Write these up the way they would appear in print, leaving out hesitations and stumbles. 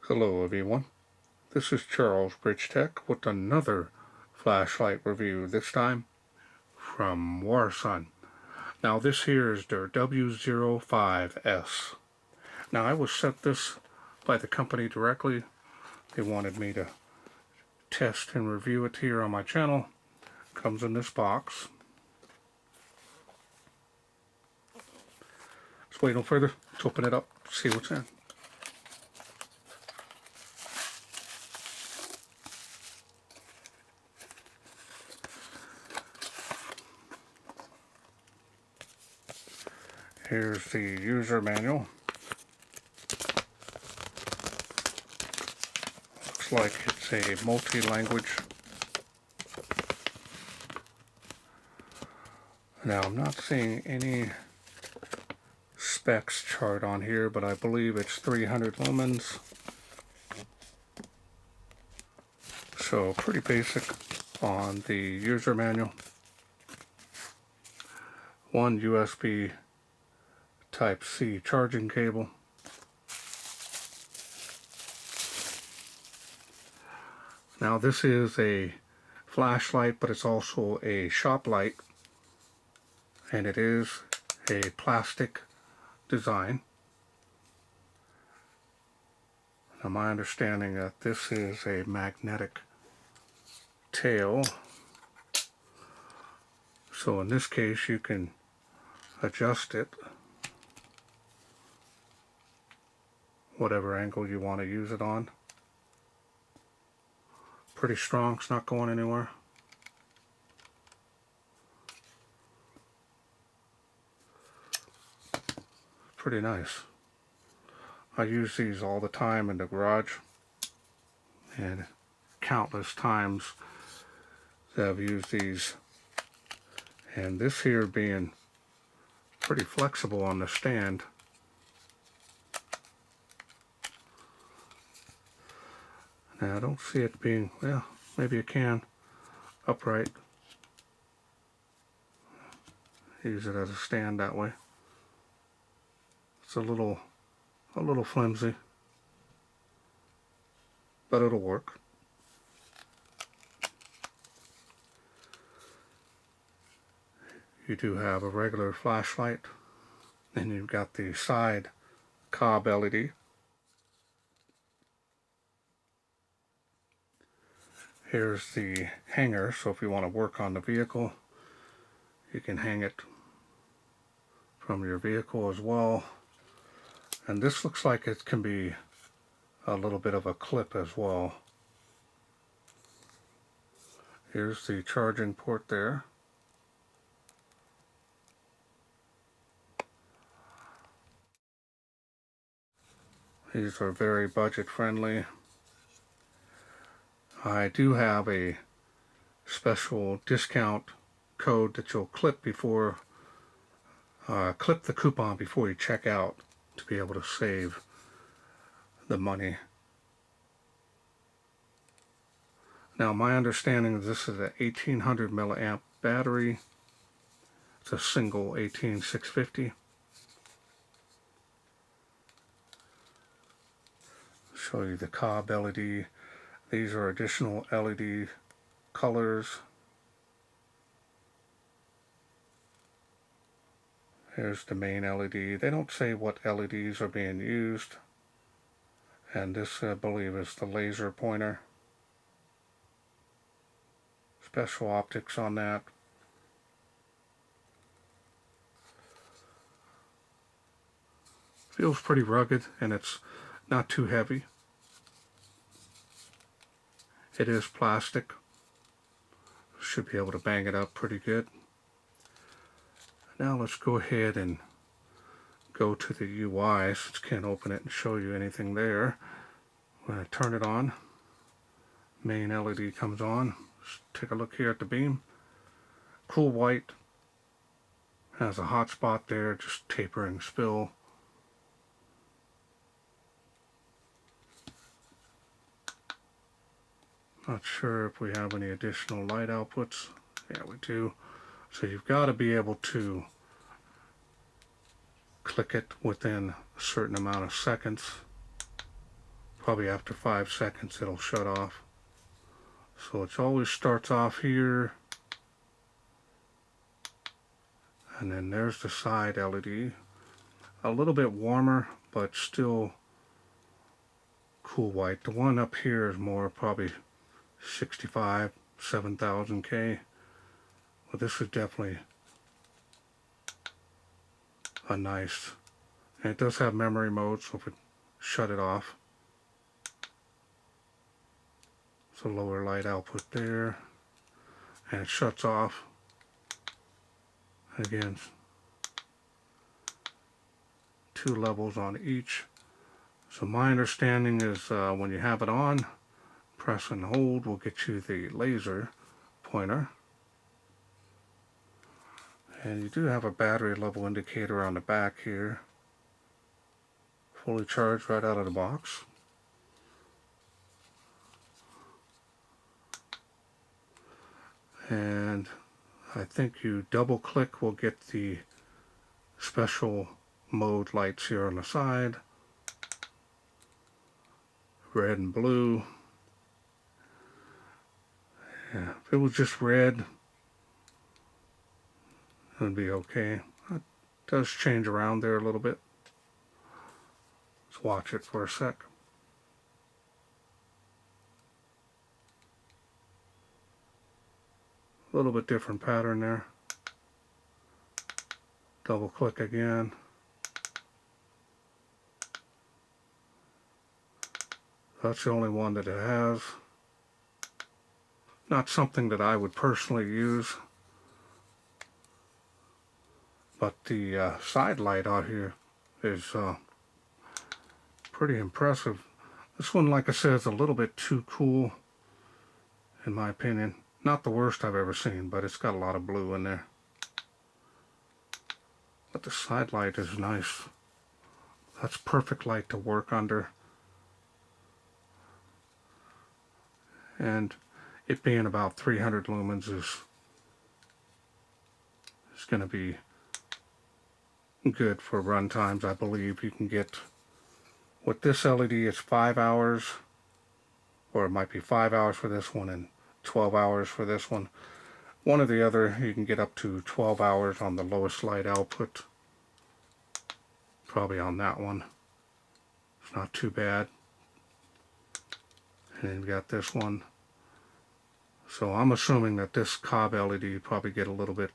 Hello everyone, this is Charles BridgTec with another flashlight review, this time from WARSUN. Now this here is their W05S. Now I was sent this by the company directly. They wanted me to test and review it here on my channel. Comes in this box. Let's wait no further. Let's open it up, see what's in. Here's the user manual. Looks like it's a multi-language. Now I'm not seeing any specs chart on here, but I believe it's 300 lumens. So pretty basic on the user manual. One USB Type-C charging cable. Now this is a flashlight, but it's also a shop light, and it is a plastic design. Now my understanding that this is a magnetic tail, so in this case you can adjust it whatever angle you want to use it on. Pretty strong, it's not going anywhere. Pretty nice. I use these all the time in the garage, and countless times that I've used these. And this here being pretty flexible on the stand, now I don't see it being, well, maybe it can, upright. Use it as a stand that way. It's a little flimsy, but it'll work. You do have a regular flashlight, and you've got the side COB LED. Here's the hanger, so if you want to work on the vehicle, you can hang it from your vehicle as well. And this looks like it can be a little bit of a clip as well. Here's the charging port there. These are very budget friendly. I do have a special discount code that you'll clip before, clip the coupon before you check out to be able to save the money. Now my understanding is this is a 1800 milliamp battery. It's a single 18650. Show you the COB LED. These are additional LED colors. Here's the main LED. They don't say what LEDs are being used. And this, I believe, is the laser pointer. Special optics on that. Feels pretty rugged, and it's not too heavy. It is plastic. Should be able to bang it up pretty good. Now let's go ahead and go to the UI, since I can't open it and show you anything there. I'm going to turn it on. Main LED comes on. Let's take a look here at the beam. Cool white. Has a hot spot there, just tapering spill. Not sure if we have any additional light outputs. Yeah, we do. So you've got to be able to click it within a certain amount of seconds. probably after 5 seconds it'll shut off. So it always starts off here, and then there's the side LED. A little bit warmer, but still cool white. The one up here is more probably 65, 7000K. But this is definitely a nice, and it does have memory mode, so if it shut it off. So lower light output there, and it shuts off. Again, 2 levels on each. So my understanding is when you have it on, press and hold will get you the laser pointer. And you do have a battery level indicator on the back here. Fully charged right out of the box. And I think you double click will get the special mode lights here on the side. Red and blue. Yeah, if it was just red, it would be okay. It does change around there a little bit. Let's watch it for a sec. A little bit different pattern there. Double click again. That's the only one that it has. Not something that I would personally use. But the side light out here is pretty impressive. This one, like I said, is a little bit too cool, in my opinion. Not the worst I've ever seen, but it's got a lot of blue in there. But the side light is nice. That's perfect light to work under. And it being about 300 lumens is going to be good for run times. I believe you can get, with this LED, it's 5 hours, or it might be 5 hours for this one and 12 hours for this one. One or the other, you can get up to 12 hours on the lowest light output. Probably on that one. It's not too bad. And then we got this one. So I'm assuming that this COB LED probably get a little bit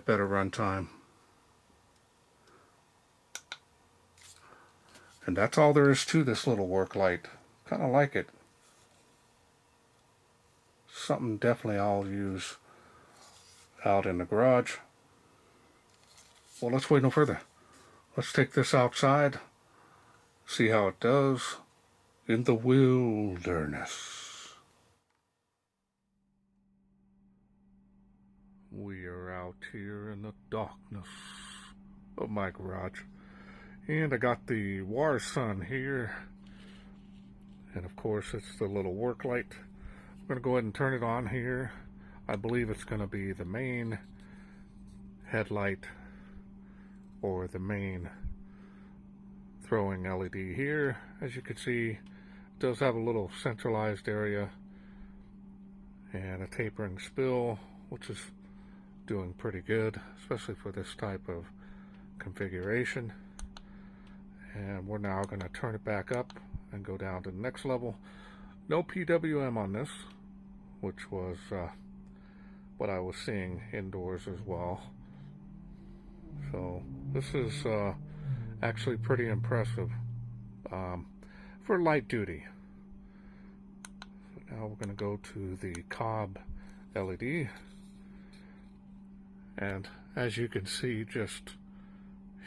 better runtime. And that's all there is to this little work light. Kind of like it. Something definitely I'll use out in the garage. Well, let's wait no further. Let's take this outside, see how it does in the wilderness. We are out here in the darkness of my garage. And I got the WARSUN here. And of course it's the little work light. I'm going to go ahead and turn it on here. I believe it's going to be the main headlight or the main throwing LED here. As you can see, it does have a little centralized area and a tapering spill, which is doing pretty good, especially for this type of configuration. And we're now going to turn it back up and go down to the next level. No PWM on this, which was what I was seeing indoors as well. So this is actually pretty impressive for light duty. So now we're going to go to the COB LED. And as you can see, just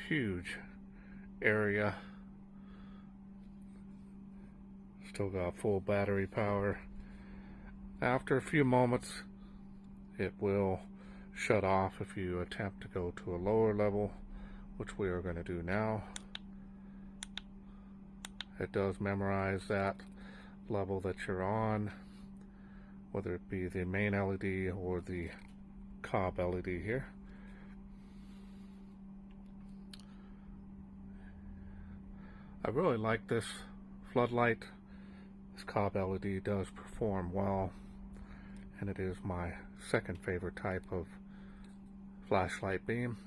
huge area. Still got full battery power. After a few moments, it will shut off if you attempt to go to a lower level, which we are going to do now. It does memorize that level that you're on, whether it be the main LED or the COB LED here. I really like this floodlight. This COB LED does perform well, and it is my second favorite type of flashlight beam.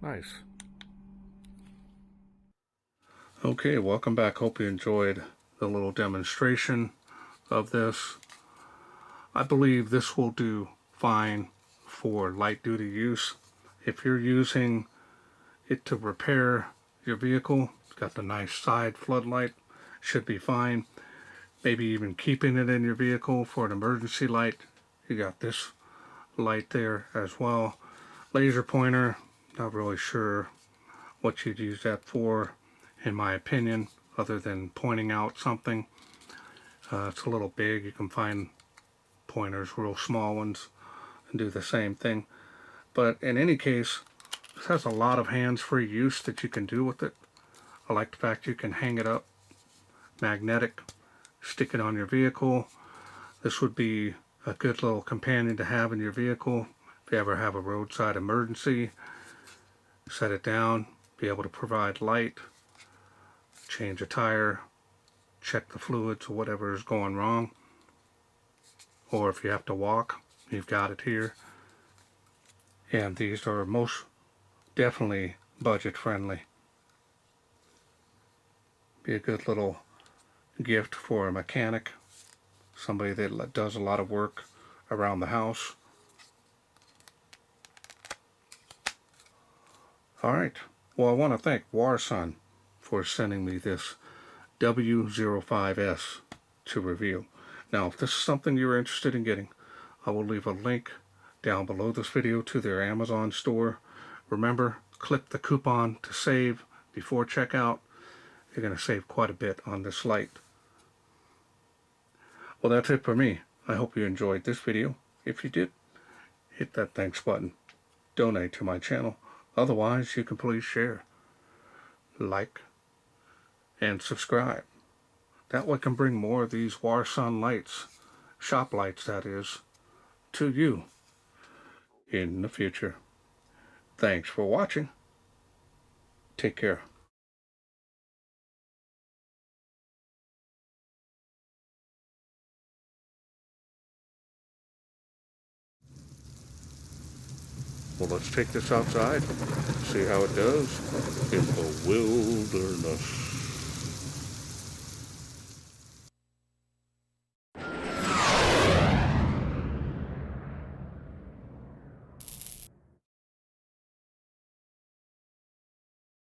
Nice. Okay, welcome back. Hope you enjoyed the little demonstration of this. I believe this will do fine for light duty use. If you're using it to repair your vehicle, it's got the nice side floodlight, should be fine. Maybe even keeping it in your vehicle for an emergency light. You got this light there as well. Laser pointer, not really sure what you'd use that for, in my opinion, other than pointing out something. It's a little big. You can find pointers, real small ones, and do the same thing. But in any case, this has a lot of hands-free use that you can do with it. I like the fact you can hang it up, magnetic, stick it on your vehicle. This would be a good little companion to have in your vehicle if you ever have a roadside emergency. Set it down, be able to provide light, change a tire, check the fluids or whatever is going wrong. Or if you have to walk, you've got it here. And these are most definitely budget friendly. Be a good little gift for a mechanic, somebody that does a lot of work around the house. Alright, well, I want to thank WARSUN for sending me this W05S to review. Now, if this is something you're interested in getting, I will leave a link down below this video to their Amazon store. Remember, click the coupon to save before checkout. You're going to save quite a bit on this light. Well, that's it for me. I hope you enjoyed this video. If you did, hit that thanks button. Donate to my channel. Otherwise, you can please share, like, and subscribe. That way I can bring more of these WARSUN lights, shop lights that is, to you in the future. Thanks for watching. Take care. Well, let's take this outside, see how it does in the wilderness.